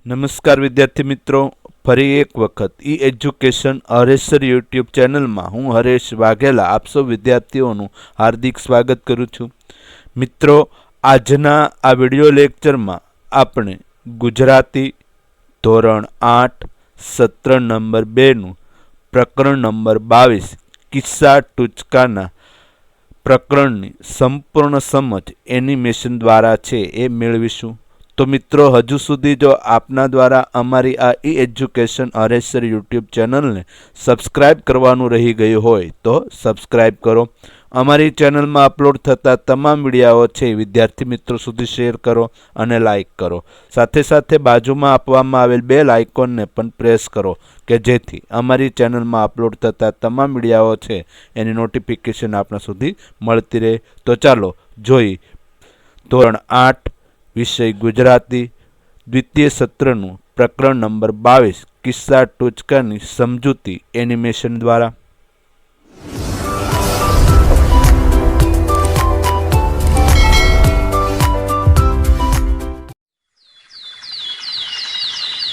નમસ્કાર વિદ્યાર્થી મિત્રો, ફરી એક વખત ઈ એજ્યુકેશન હરેસર યુટ્યુબ ચેનલમાં હું હરેશ વાઘેલા આપ સૌ વિદ્યાર્થીઓનું હાર્દિક સ્વાગત કરું છું. મિત્રો, આજના આ વિડિયો લેક્ચરમાં આપણે ગુજરાતી ધોરણ 8 સત્ર નંબર 2નું પ્રકરણ નંબર 22 કિસ્સા ટૂચકાના પ્રકરણની સંપૂર્ણ સમજ એનિમેશન દ્વારા છે એ મેળવીશું. તો મિત્રો, હજુ સુધી જો આપના દ્વારા અમારી આ ઈ એજ્યુકેશન હરેસર યુટ્યુબ ચેનલને સબસ્ક્રાઇબ કરવાનું રહી ગયું હોય તો સબસ્ક્રાઇબ કરો. અમારી ચેનલમાં અપલોડ થતા તમામ વિડીયાઓ છે વિદ્યાર્થી મિત્રો સુધી શેર કરો અને લાઇક કરો. સાથે સાથે બાજુમાં આપવામાં આવેલ બેલ આઇકોનને પણ પ્રેસ કરો કે જેથી અમારી ચેનલમાં અપલોડ થતા તમામ વિડીયાઓ છે એની નોટિફિકેશન આપણા સુધી મળતી રહે. તો ચાલો જોઈ ધોરણ 8 વિષય ગુજરાતી દ્વિતીય સત્રનું પ્રકરણ નંબર 22 કિસ્સા ટૂચકાની સમજૂતી એનિમેશન દ્વારા.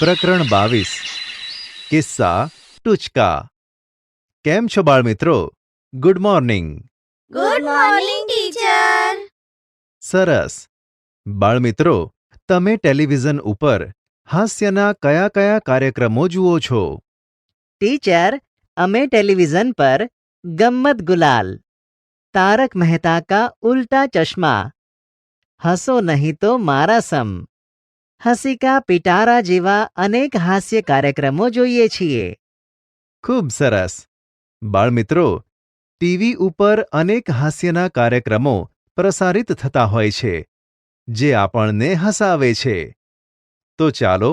પ્રકરણ 22 કિસ્સા ટૂચકા. કેમ છો બાળ મિત્રો? Good morning. Good morning teacher. સરસ. બાળ મિત્રો, તમે ટેલિવિઝન ઉપર હાસ્યના કયા કયા કાર્યક્રમો જુઓ છો? ટીચર, અમે ટેલિવિઝન પર ગમ્મત ગુલાલ, તારક મહેતા કા ઉલ્ટા ચશ્મા, હસો નહીં તો મારા સમ, હસી કા પિટારા જેવા અનેક હાસ્ય કાર્યક્રમો જોઈએ છીએ. ખૂબ સરસ. બાળ મિત્રો, ટીવી ઉપર અનેક હાસ્યના કાર્યક્રમો પ્રસારિત થતા હોય છે જે આપણને હસાવે છે. તો ચાલો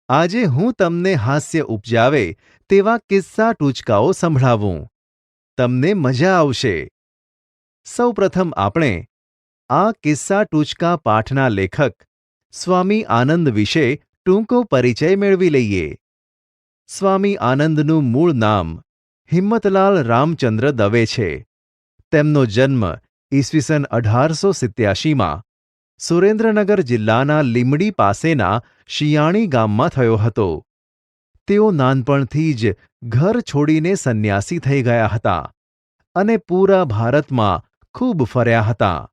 આજે હું તમને હાસ્ય ઉપજાવે તેવા કિસ્સા ટૂચકાઓ સંભળાવું. તમને મજા આવશે. સૌપ્રથમ આપણે આ કિસ્સા ટૂચકા પાઠના લેખક સ્વામી આનંદ વિશે ટૂંકો પરિચય મેળવી લઈએ. સ્વામી આનંદનું મૂળ નામ હિંમતલાલ રામચંદ્ર દવે છે. તેમનો જન્મ ઈસવીસન 1887માં સુરેન્દ્રનગર જિલ્લાના લીમડી પાસેના શિયાણી ગામમાં થયો હતો. તેઓ નાનપણથી જ ઘર છોડીને સંન્યાસી થઈ ગયા હતા અને પૂરા ભારતમાં ખૂબ ફર્યા હતા.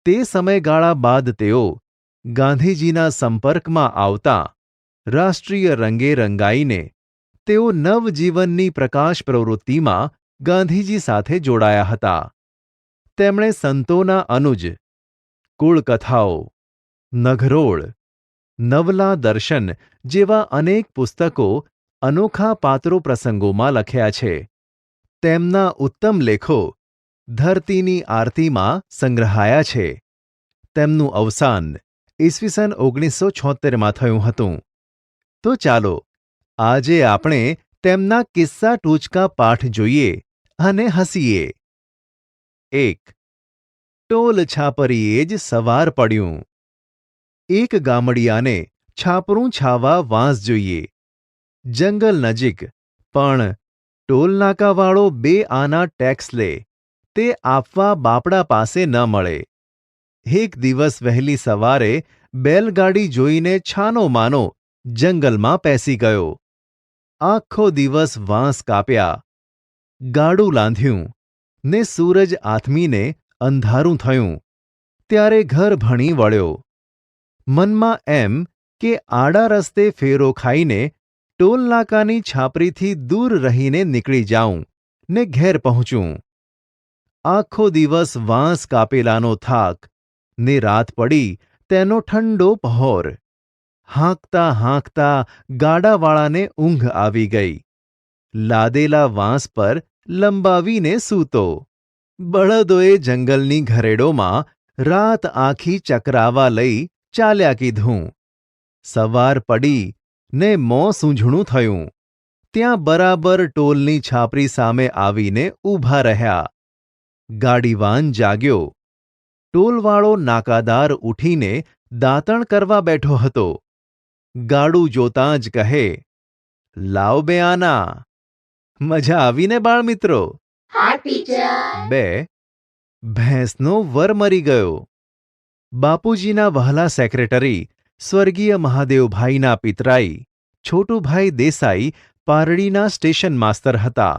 તે સમયગાળા બાદ તેઓ ગાંધીજીના સંપર્કમાં આવતા રાષ્ટ્રીય રંગે રંગાઈને તેઓ નવજીવનની પ્રકાશ પ્રવૃત્તિમાં ગાંધીજી સાથે જોડાયા હતા. તેમણે સંતોના અનુજ, કુળકથાઓ, નઘરોળ, નવલા દર્શન જેવા અનેક પુસ્તકો અનોખા પાત્રો પ્રસંગોમાં લખ્યા છે. તેમના ઉત્તમ લેખો ધરતીની આરતીમાં સંગ્રહાયા છે. તેમનું અવસાન ઈસવીસન 1976માં થયું હતું. તો ચાલો આજે આપણે તેમના કિસ્સા ટૂચકા પાઠ જોઈએ અને હસીએ. 1. ટોલ છાપરીએ જ સવાર પડ્યું. એક ગામડિયાને છાપરું છાવા વાંસ જોઈએ. જંગલ નજીક, પણ ટોલનાકાવાળો 2 આના ટેક્સ લે તે આપવા બાપડા પાસે ન મળે. એક દિવસ વહેલી સવારે બેલગાડી જોઈને છાનો માનો જંગલમાં પેસી ગયો. આખો દિવસ વાંસ કાપ્યા, ગાડું લાંધ્યું ને સૂરજ આથમીને અંધારું થયું ત્યારે ઘર ભણી વળ્યો. મનમાં એમ કે આડા રસ્તે ફેરો ખાઈને ટોલનાકાની છાપરીથી દૂર રહીને નીકળી જાઉં ને ઘેર પહોંચું. આખો દિવસ વાંસ કાપેલાનો થાક ને રાત પડી તેનો ઠંડો પહોર. હાંકતા હાંકતા ગાડાવાળાને ઊંઘ આવી ગઈ. લાદેલા વાંસ પર લંબાવીને સૂતો. બળદોએ જંગલની ઘરેડોમાં રાત આખી ચકરાવા લઈ ચાલ્યા કીધું. સવાર પડી ને મોં સૂંઝણું થયું ત્યાં બરાબર ટોલની છાપરી સામે આવીને ઊભા રહ્યા. ગાડીવાન જાગ્યો. ટોલવાળો નાકાદાર ઊઠીને દાંતણ કરવા બેઠો હતો. ગાડું જોતાં જ કહે, લાવ બે આના. મજા આવીને બાળમિત્રો? હા ટીચર. 2. ભેંસનો વર મરી ગયો. બાપુજીના વહાલા secretary સ્વર્ગીય મહાદેવભાઈના પિતરાઈ Chhotubhai Desai પારડીના station master હતા.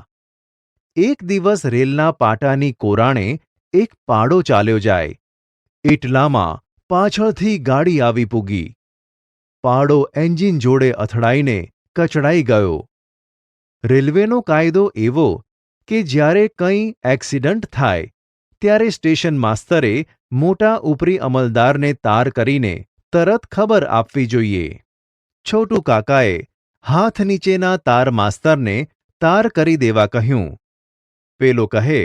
એક દિવસ રેલના પાટાની કોરાણે એક પાડો ચાલ્યો જાય. એટલામાં પાછળથી ગાડી આવી પૂગી. પાડો એન્જિન જોડે અથડાઈને કચડાઈ ગયો. રેલવેનો કાયદો એવો કે જ્યારે કંઈ એક્સિડન્ટ થાય ત્યારે સ્ટેશન માસ્તરે મોટા ઉપરી અમલદારને તાર કરીને તરત ખબર આપવી જોઈએ. છોટુ કાકાએ હાથ નીચેના તાર માસ્તરને તાર કરી દેવા કહ્યું. પેલો કહે,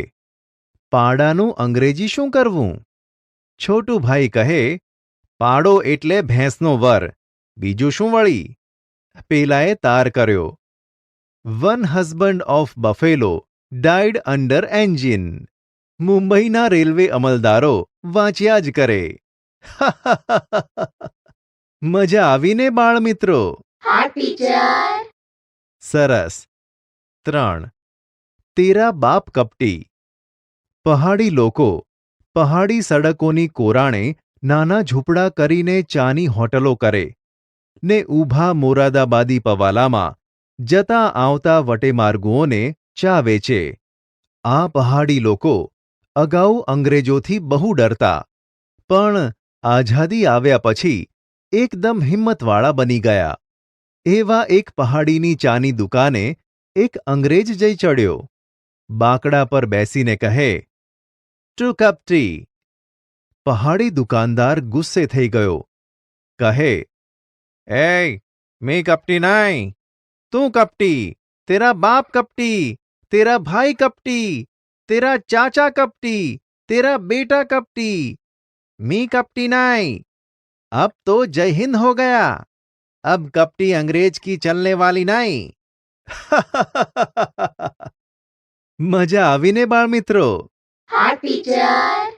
પાડાનું અંગ્રેજી શું કરવું? છોટુભાઈ કહે, પાડો એટલે ભેંસનો વર, બીજું શું વળી? પેલાએ તાર કર્યો. One husband of Buffalo died under engine. મુંબઈના રેલવે અમલદારો વાંચ્યા જ કરે. મજા આવીને બાળમિત્રો? હા ટીચર. સરસ. 3. તેરા બાપ કપટી. પહાડી લોકો પહાડી સડકોની કોરાણે નાના ઝૂંપડા કરીને ચાની હોટલો કરે ને ઊભા મોરાદાબાદી પવાલામાં જતા આવતા વટેમાર્ગુઓને ચા વેચે. આ પહાડી લોકો અગાઉ અંગ્રેજોથી બહુ ડરતા, પણ આઝાદી આવ્યા પછી એકદમ હિંમતવાળા બની ગયા. એવા એક પહાડીની ચાની દુકાને એક અંગ્રેજ જઈ ચડ્યો. બાંકડા પર બેસીને કહે, ટુ કપ ટી. પહાડી દુકાનદાર ગુસ્સે થઈ ગયો. કહે, એય, મેં કપટી નહીં, તું કપટી, તેરા બાપ કપટી, તેરા ભાઈ કપટી, તેરા ચાચા કપટી, તેરા બેટા કપટી, मी कपटी नहीं. अब तो जय हिंद हो गया. अब कपटी अंग्रेज की चलने वाली नहीं. મજા આવીને બાળમિત્રો? હા ટીચર.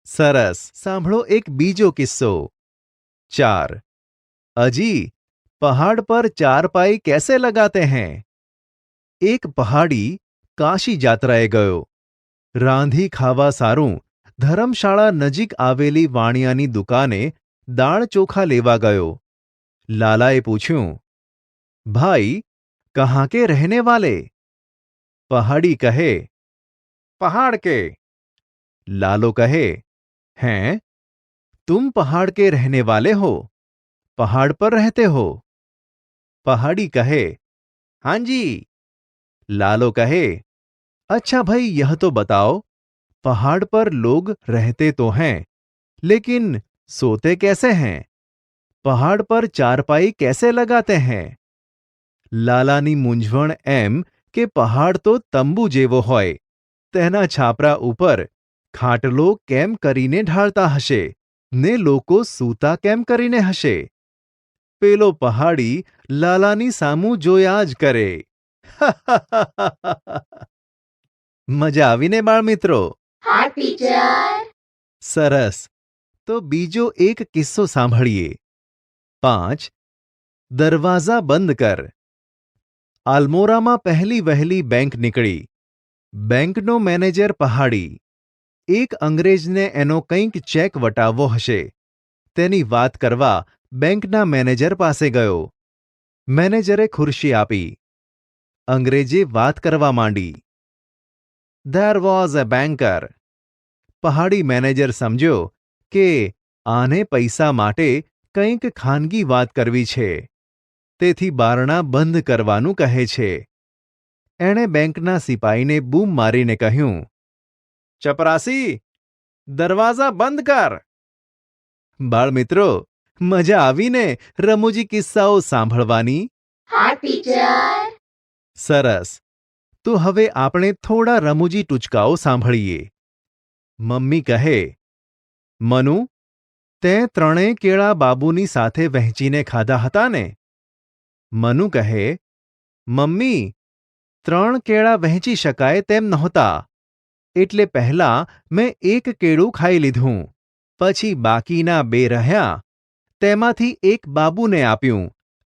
સરસ. સાંભળો એક બીજો કિસ્સો. 4. अजी, पहाड़ पर चारपाई कैसे लगाते हैं? एक पहाड़ी काशी यात्राए गयो. रांधी खावा सारूं धर्मशाळा नजीक आवेली वाणियानी दुकाने दाळ चोखा लेवा गयो. लालाए पूछ्યું, भाई, कहाँ के रहने वाले? पहाड़ी कहे, पहाड़ के. लालो कहे, हैं, तुम पहाड़ के रहने वाले हो? पहाड़ पर रहते हो? पहाड़ी कहे, हाँ जी. लालो कहे, अच्छा भाई, यह तो बताओ, पहाड़ पर लोग रहते तो हैं, लेकिन सोते कैसे हैं? पहाड़ पर चारपाई कैसे लगाते हैं? लालानी मूंझवण एम के पहाड़ तो तंबू जेवो होय, तेना छापरा ऊपर खाटलो केम करीने ढाळता हशे ने लोको सूता केम करीने हशे? पेलो पहाड़ी लालानी सामू जोया ज करे. મજા આવીને બાળમિત્રો? હા ટીચર. સરસ. તો બીજો એક કિસ્સો સાંભળીએ. 5. દરવાજા બંધ કર. આલ્મોરામાં પહેલી વહેલી બેંક નીકળી. બેંકનો મેનેજર પહાડી. એક અંગ્રેજને એનો કંઈક ચેક વટાવવો હશે. તેની વાત કરવા બેંકના મેનેજર પાસે ગયો. મેનેજરે ખુરશી આપી. અંગ્રેજે વાત કરવા માંડી. There was a banker. પહાડી મેનેજર સમજ્યો કે આને પૈસા માટે કંઈક ખાનગી વાત કરવી છે, તેથી બારણા બંધ કરવાનું કહે છે. એણે બેંકના સિપાહીને બૂમ મારીને કહ્યું, ચપરાસી, દરવાજા બંધ કર. બાળમિત્રો, મજા આવીને રમૂજી કિસ્સાઓ સાંભળવાની? હા ટીચર. સરસ. તો હવે આપણે થોડા રમૂજી ટૂચકાઓ સાંભળીએ. મમ્મી કહે, મનુ, તે ત્રણેય કેળા બાબુની સાથે વહેંચીને ખાધા હતા ને? મનુ કહે, મમ્મી, 3 કેળા વહેંચી શકાય તેમ નહોતા, એટલે પહેલાં મેં 1 કેળું ખાઈ લીધું, પછી બાકીના 2 રહ્યા, તેમાંથી 1 બાબુને આપ્યું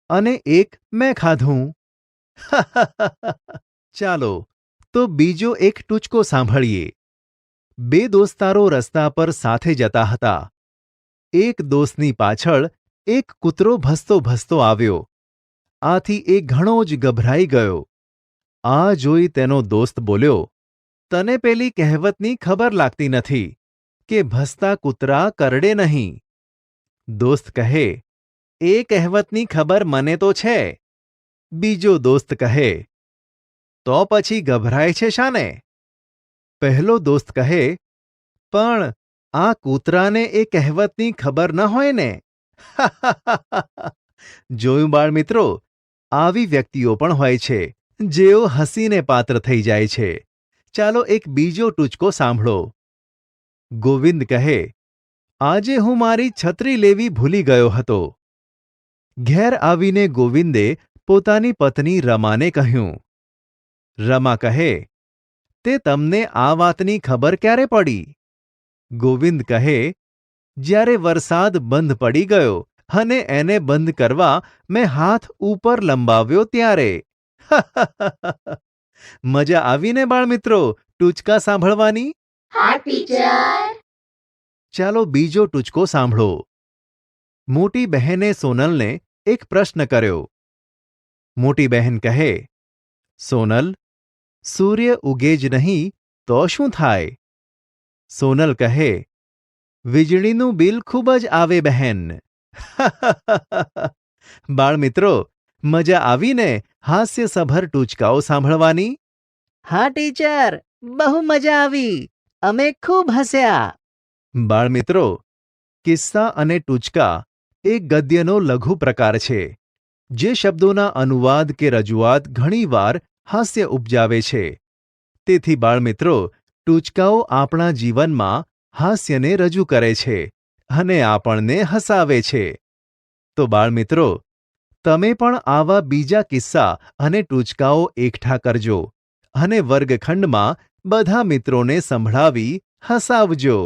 અને 1 મેં ખાધું. ચાલો, તો બીજો એક ટૂચકો સાંભળીએ. 2 દોસ્તારો રસ્તા પર સાથે જતા હતા. એક દોસ્તની પાછળ એક કૂતરો ભસતો ભસતો આવ્યો. આથી એ ઘણો જ ગભરાઈ ગયો. આ જોઈ તેનો દોસ્ત બોલ્યો, તને પેલી કહેવતની ખબર લાગતી નથી કે ભસતા કૂતરા કરડે નહીં. દોસ્ત કહે, એ કહેવતની ખબર મને તો છે. બીજો દોસ્ત કહે, તો પછી ગભરાય છે શાને? પહેલો દોસ્ત કહે, પણ આ કૂતરાને એ કહેવતની ખબર ન હોય ને. જોયું બાળમિત્રો, આવી વ્યક્તિઓ પણ હોય છે જેઓ હસીને પાત્ર થઈ જાય છે. ચાલો એક બીજો ટૂચકો સાંભળો. ગોવિંદ કહે, આજે હું મારી છત્રી લેવી ભૂલી ગયો હતો. ઘેર આવીને ગોવિંદે પોતાની પત્ની રમાને કહ્યું. રમા કહે, તે તમને આ વાતની ખબર ક્યારે પડી? ગોવિંદ કહે, જ્યારે વરસાદ બંધ પડી ગયો અને એને બંધ કરવા મેં હાથ ઉપર લંબાવ્યો ત્યારે. મજા આવીને બાળમિત્રો ટૂચકા સાંભળવાની? હા ટીચર. ચાલો બીજો ટૂચકો સાંભળો. મોટી બહેને સોનલને એક પ્રશ્ન કર્યો. મોટી બહેન કહે, સોનલ, સૂર્ય ઉગે જ નહીં તો શું થાય? સોનલ કહે, વીજળીનું બિલ ખૂબ જ આવે બહેન. બાળમિત્રો, મજા આવીને હાસ્યસભર ટૂચકાઓ સાંભળવાની? હા ટીચર, બહુ મજા આવી. અમે ખૂબ હસ્યા. બાળમિત્રો, કિસ્સા અને ટૂચકા એ ગદ્યનો લઘુ પ્રકાર છે, જે શબ્દોના અનુવાદ કે રજૂઆત ઘણીવાર હાસ્ય ઉપજાવે છે. તેથી બાળમિત્રો, ટૂચકાઓ આપણા જીવનમાં હાસ્યને રજૂ કરે છે અને આપણને હસાવે છે. તો બાળમિત્રો, તમે પણ આવા બીજા કિસ્સા અને ટૂચકાઓ એકઠા કરજો અને વર્ગખંડમાં બધા મિત્રોને સંભળાવી હસાવજો.